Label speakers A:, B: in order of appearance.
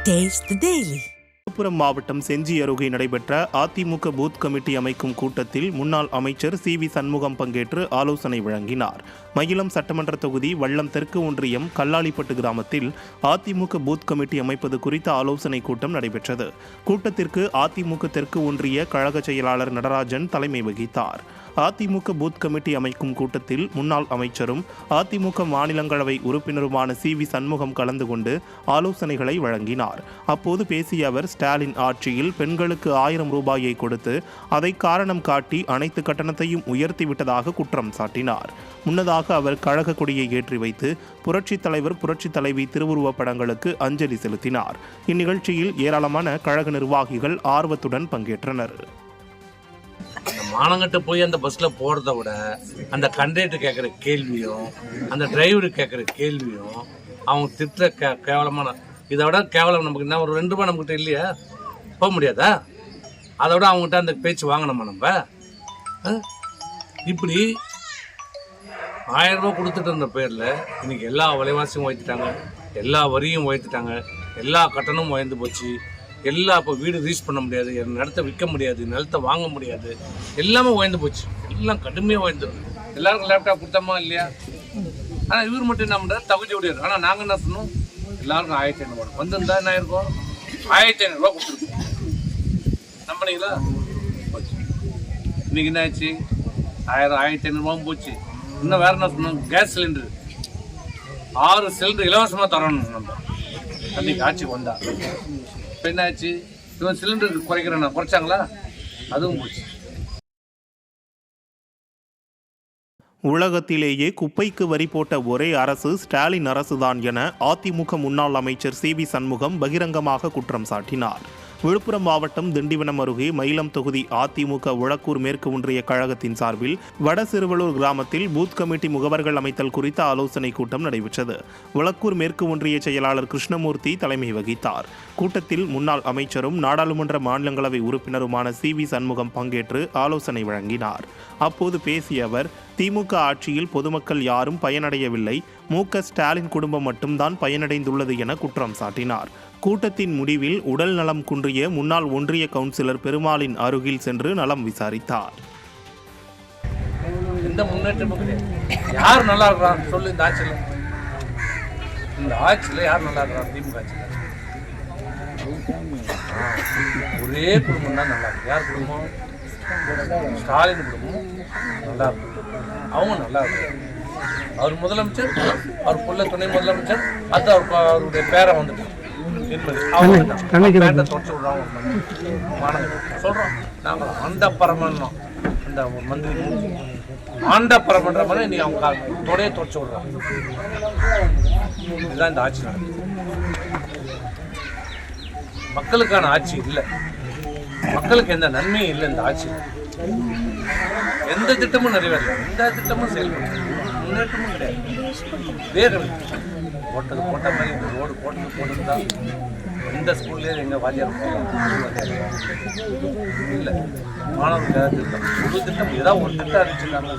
A: Taste the Daily.
B: Villupuram மாவட்டம் செஞ்சி அருகே நடைபெற்ற அதிமுக பூத் கமிட்டி அமைக்கும் கூட்டத்தில் முன்னாள் அமைச்சர் சி.வி. சண்முகம் பங்கேற்று ஆலோசனை வழங்கினார். மயிலம் சட்டமன்ற தொகுதி வல்லம் தெற்கு ஒன்றியம் கல்லாளிப்பட்டு கிராமத்தில் அதிமுக பூத் கமிட்டி அமைப்பது குறித்த ஆலோசனை கூட்டம் நடைபெற்றது. கூட்டத்திற்கு அதிமுக தெற்கு ஒன்றிய கழக செயலாளர் நடராஜன் தலைமை வகித்தார். அதிமுக பூத் கமிட்டி அமைக்கும் கூட்டத்தில் முன்னாள் அமைச்சரும் அதிமுக மாநிலங்களவை உறுப்பினருமான சி.வி. சண்முகம் கலந்து கொண்டு ஆலோசனைகளை வழங்கினார். அப்போது பேசிய அவர், ஸ்டாலின் ஆட்சியில் பெண்களுக்கு 1000 ரூபாயை கொடுத்து அதை காரணம் காட்டி அனைத்து கட்டணத்தையும் உயர்த்திவிட்டதாக குற்றம் சாட்டினார். முன்னதாக அவர் கழக கொடியை ஏற்றி வைத்து புரட்சித் தலைவர் புரட்சித் தலைவி திருவுருவப் படங்களுக்கு அஞ்சலி செலுத்தினார். இந்நிகழ்ச்சியில் ஏராளமான கழக நிர்வாகிகள் ஆர்வத்துடன் பங்கேற்றனர்.
C: மானங்கட்டு போய் அந்த பஸ்ல போறதை விட அந்த கண்டக்டர் கேட்குற கேள்வியும் அந்த டிரைவர் கேட்குற கேள்வியும் அவங்க திட்டுற கேவலமான, இதை விட கேவலம் நமக்கு என்ன? ஒரு 2 ரூபாய் நம்மகிட்ட இல்லையா? போக முடியாதா? அதை விட அவங்ககிட்ட அந்த பேச்சு வாங்கணுமா நம்ம? இப்படி 1000 ரூபாய் கொடுத்துட்டு இருந்த பேரில் இன்னைக்கு எல்லா விலைவாசியும் உயர்த்திட்டாங்க, எல்லா வரியும் உயர்த்திட்டாங்க, எல்லா கட்டணமும் உயர்ந்து போச்சு. எல்லாம் இப்போ வீடு ரீச் பண்ண முடியாது, நிலத்தை விற்க முடியாது, நிலத்தை வாங்க முடியாது, எல்லாமே உயர்ந்து போச்சு. எல்லாம் கடுமையாக உயர்ந்துடும். எல்லாருக்கும் லேப்டாப் கொடுத்தோமா இல்லையா? ஆனால் இவர் மட்டும் என்ன பண்ணுறாரு? தகுதி உடையாது. ஆனால் நாங்கள் என்ன சொன்னோம்? எல்லாருக்கும் 1500 ரூபா வந்திருந்தா என்ன ஆயிருக்கும்? 1500 ரூபா கொடுத்துருக்கோம். நம்பினீங்களா? இன்னைக்கு என்ன ஆச்சு? 1500 ரூபாவும் போச்சு. இன்னும் வேற என்ன சொன்னோம்? கேஸ் சிலிண்டரு 6 சிலிண்டர் இலவசமாக தரணும். நம்ம அன்னைக்கு ஆட்சிக்கு வந்தா என்னாச்சு? இவன் சிலிண்டருக்கு குறைக்கிறேன்னா குறைச்சாங்களா? அதுவும் போச்சு.
B: உலகத்திலேயே குப்பைக்கு வரி போட்ட ஒரே அரசு ஸ்டாலின் அரசுதான் என அதிமுக முன்னாள் அமைச்சர் சி.வி. சண்முகம் பகிரங்கமாக குற்றம் சாட்டினார். விழுப்புரம் மாவட்டம் திண்டிவனம் அருகே மயிலம் தொகுதி அதிமுக உழக்கூர் மேற்கு ஒன்றிய கழகத்தின் சார்பில் வடசிறுவலூர் கிராமத்தில் பூத் கமிட்டி முகவர்கள் அமைத்தல் குறித்த ஆலோசனை கூட்டம் நடைபெற்றது. உழக்கூர் மேற்கு ஒன்றிய செயலாளர் கிருஷ்ணமூர்த்தி தலைமை வகித்தார். கூட்டத்தில் முன்னாள் அமைச்சரும் நாடாளுமன்ற மாநிலங்களவை உறுப்பினருமான சி.வி. சண்முகம் பங்கேற்று ஆலோசனை வழங்கினார். அப்போது பேசிய அவர், திமுக ஆட்சியில் பொதுமக்கள் யாரும் பயனடையவில்லை, மு.க. ஸ்டாலின் குடும்பம் மட்டும்தான் பயனடைந்துள்ளது என குற்றம் சாட்டினார். கூட்டத்தின் முடிவில் உடல் நலம் குன்றிய முன்னாள் ஒன்றிய கவுன்சிலர் பெருமாளின் அருகில் சென்று நலம் விசாரித்தார்.
C: எந்த முன்னேற்றமும் கிடையாது. யார் நல்லா இருக்கிறான் சொல்லு? இந்த ஆட்சியில் யார் நல்லா இருக்கிறான்? திமுக ஆட்சியில் ஒரே குடும்பம் தான் நல்லா இருக்கு. யார் குடும்பம்? ஸ்டாலின் குடும்பம் நல்லா இருக்கு. அவங்க நல்லா இருக்கு. அவர் முதலமைச்சர், அவர் புள்ள துணை முதலமைச்சர், அது அவருடைய பேரை வந்துட்டு சொல்றோம். நாங்கள் அந்த பரமன்னும் அந்த மந்திரி ஆண்ட பரமன்ற மாதிரி நீ அவங்க தொடைய தொடச்சு விடுறோம். இதுதான் இந்த ஆட்சி நடக்குது. மக்களுக்கான ஆட்சி இல்லை, மக்களுக்கு எந்த நன்மையும் இல்லை. இந்த ஆட்சி எந்த திட்டமும் நிறைவேறல, எந்த திட்டமும் செயல்படுத்த, முன்னேற்றமும் கிடையாது. போட்டது போட்ட மாதிரி இந்த ரோடு போட்டது தான் இந்த ஸ்கூல்லேயே எங்கள் வாத்தியார் இல்லை. மாணவர்கள் திட்டம், ஒரு திட்டம், ஏதாவது ஒரு திட்டம் அறிவிச்சிருக்காங்க.